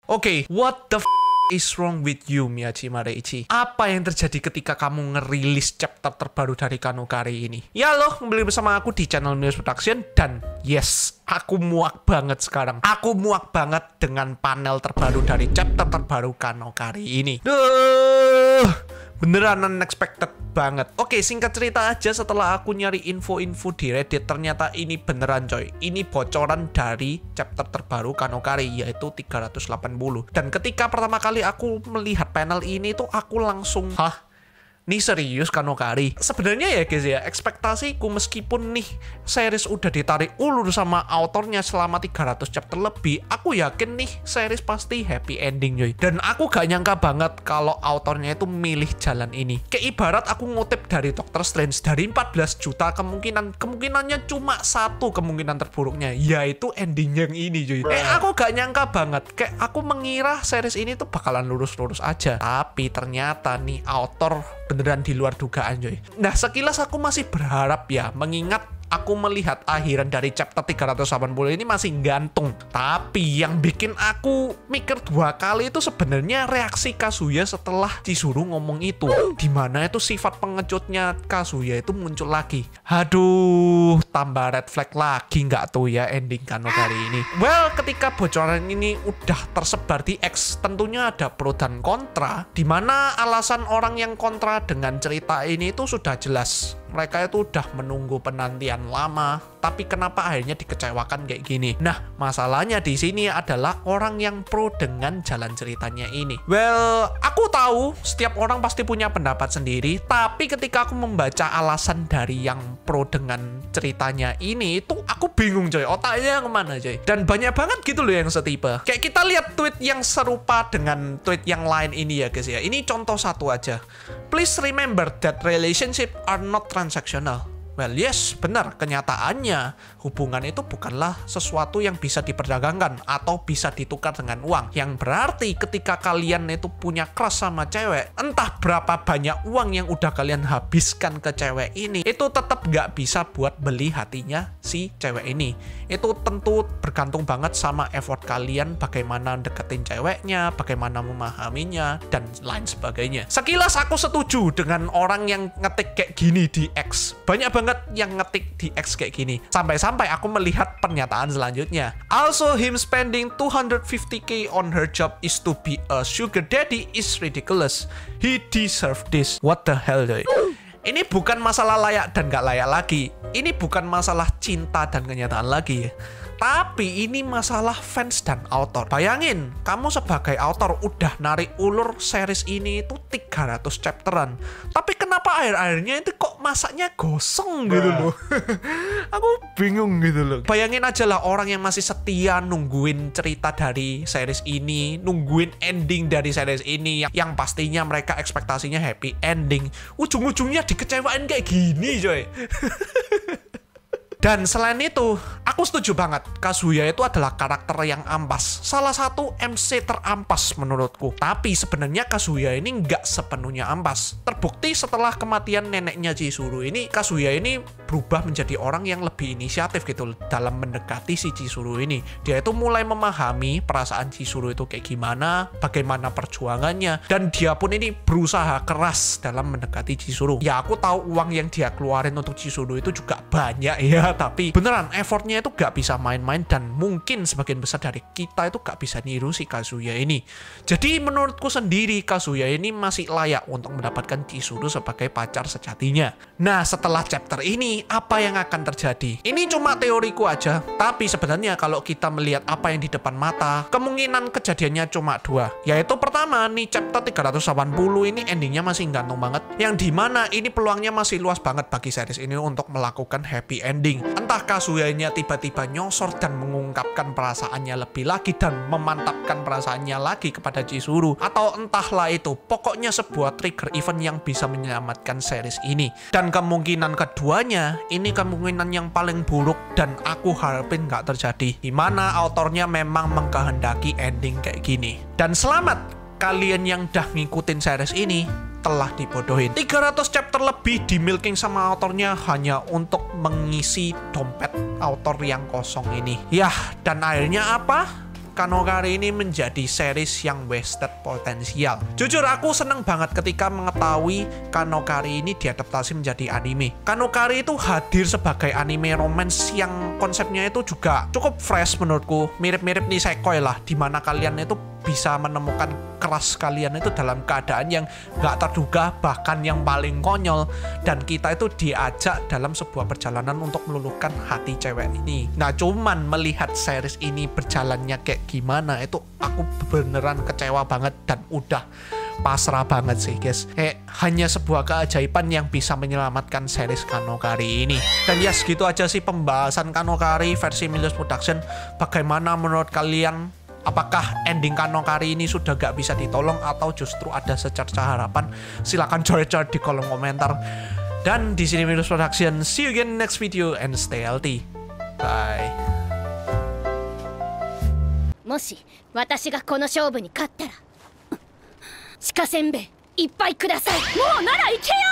Oke, what the is wrong with you, Miyajima Reichi? Apa yang terjadi ketika kamu ngerilis chapter terbaru dari Kanokari ini? Ya lo, kembali bersama aku di channel News Production. Dan yes, aku muak banget sekarang. Aku muak banget dengan panel terbaru dari chapter terbaru Kanokari ini. Beneran unexpected banget. Oke, singkat cerita aja, setelah aku nyari info-info di Reddit, ternyata ini beneran coy. Ini bocoran dari chapter terbaru Kanokari, yaitu 380. Dan ketika pertama kali aku melihat panel ini tuh aku langsung, hah? Nih serius Kanokari? Sebenarnya ya guys ya, ekspektasiku meskipun nih series udah ditarik ulur sama autornya selama 300 chapter lebih, aku yakin nih series pasti happy ending coy. Dan aku gak nyangka banget kalau autornya itu milih jalan ini. Kayak ibarat aku ngutip dari Doctor Strange, dari 14 juta kemungkinannya cuma satu kemungkinan terburuknya, yaitu ending yang ini coy. Aku gak nyangka banget. Kayak aku mengira series ini tuh bakalan lurus-lurus aja. Tapi ternyata nih autor beneran di luar dugaan coy. Nah sekilas aku masih berharap ya, mengingat aku melihat akhiran dari chapter 380 ini masih gantung. Tapi yang bikin aku mikir dua kali itu sebenarnya reaksi Kazuya setelah Chizuru ngomong itu. Dimana itu sifat pengejutnya Kazuya itu muncul lagi. Aduh, tambah red flag lagi nggak tuh ya ending Kanokari ini. Well, ketika bocoran ini udah tersebar di X, tentunya ada pro dan kontra. Dimana alasan orang yang kontra dengan cerita ini itu sudah jelas. Mereka itu udah menunggu penantian lama, tapi kenapa akhirnya dikecewakan kayak gini? Nah, masalahnya di sini adalah orang yang pro dengan jalan ceritanya ini. Well, aku tahu setiap orang pasti punya pendapat sendiri, tapi ketika aku membaca alasan dari yang pro dengan ceritanya ini, itu aku bingung coy, otaknya kemana coy? Dan banyak banget gitu loh yang setipe. Kayak kita lihat tweet yang serupa dengan tweet yang lain ini ya guys ya. Ini contoh satu aja. Please remember that relationship are not transactional. Well, yes, benar. Kenyataannya, hubungan itu bukanlah sesuatu yang bisa diperdagangkan atau bisa ditukar dengan uang. Yang berarti ketika kalian itu punya crush sama cewek, entah berapa banyak uang yang udah kalian habiskan ke cewek ini, itu tetap nggak bisa buat beli hatinya si cewek ini. Itu tentu bergantung banget sama effort kalian, bagaimana deketin ceweknya, bagaimana memahaminya, dan lain sebagainya. Sekilas aku setuju dengan orang yang ngetik kayak gini di X. Banyak banget yang ngetik di X kayak gini. Sampai-sampai aku melihat pernyataan selanjutnya. Also, him spending 250k on her job is to be a sugar daddy is ridiculous. He deserve this. What the hell, doy? Ini bukan masalah layak dan gak layak lagi. Ini bukan masalah cinta dan kenyataan lagi. Tapi ini masalah fans dan author. Bayangin, kamu sebagai author udah narik ulur series ini itu 300 chapteran. Tapi kenapa akhir-akhirnya itu kok masaknya gosong gitu loh. Aku bingung gitu loh. Bayangin aja lah orang yang masih setia nungguin cerita dari series ini, nungguin ending dari series ini yang pastinya mereka ekspektasinya happy ending. Ujung-ujungnya dikecewain kayak gini coy. Dan selain itu, aku setuju banget, Kazuya itu adalah karakter yang ampas. Salah satu MC terampas menurutku. Tapi sebenarnya Kazuya ini nggak sepenuhnya ampas. Terbukti setelah kematian neneknya Chizuru ini, Kazuya ini berubah menjadi orang yang lebih inisiatif gitu dalam mendekati si Chizuru ini. Dia itu mulai memahami perasaan Chizuru itu kayak gimana, bagaimana perjuangannya, dan dia pun ini berusaha keras dalam mendekati Chizuru. Ya aku tahu uang yang dia keluarin untuk Chizuru itu juga banyak ya. Tapi beneran effortnya itu gak bisa main-main, dan mungkin sebagian besar dari kita itu gak bisa niru si Kazuya ini. Jadi menurutku sendiri Kazuya ini masih layak untuk mendapatkan Chizuru sebagai pacar sejatinya. Nah setelah chapter ini apa yang akan terjadi? Ini cuma teoriku aja, tapi sebenarnya kalau kita melihat apa yang di depan mata, kemungkinan kejadiannya cuma dua. Yaitu pertama nih chapter 380 ini endingnya masih gantung banget, yang dimana ini peluangnya masih luas banget bagi series ini untuk melakukan happy ending. Entah Kazuyanya tiba-tiba nyosor dan mengungkapkan perasaannya lebih lagi dan memantapkan perasaannya lagi kepada Chizuru, atau entahlah itu, pokoknya sebuah trigger event yang bisa menyelamatkan series ini. Dan kemungkinan keduanya, ini kemungkinan yang paling buruk dan aku harapin gak terjadi, dimana autornya memang mengkehendaki ending kayak gini. Dan selamat kalian yang udah ngikutin series ini telah dibodohin. 300 chapter lebih di milking sama autornya hanya untuk mengisi dompet autor yang kosong ini. Yah, dan akhirnya apa? Kanokari ini menjadi series yang wasted potensial. Jujur aku seneng banget ketika mengetahui Kanokari ini diadaptasi menjadi anime. Kanokari itu hadir sebagai anime romance yang konsepnya itu juga cukup fresh menurutku. Mirip-mirip Nisekoi lah, dimana kalian itu bisa menemukan keras kalian itu dalam keadaan yang gak terduga, bahkan yang paling konyol, dan kita itu diajak dalam sebuah perjalanan untuk meluluhkan hati cewek ini. Nah, cuman melihat series ini berjalannya kayak gimana, itu aku beneran kecewa banget dan udah pasrah banget sih guys. Hanya sebuah keajaiban yang bisa menyelamatkan series Kanokari ini. Dan ya segitu aja sih pembahasan Kanokari versi Milius Production. Bagaimana menurut kalian? Apakah ending Kanokari ini sudah gak bisa ditolong atau justru ada secerca harapan? Silahkan coret-coret di kolom komentar. Dan di sini Milius Production. See you again next video and stay healthy. Bye. もし私がこの勝負に勝ったら鹿せんべいいっぱいください。もうなら行けよ。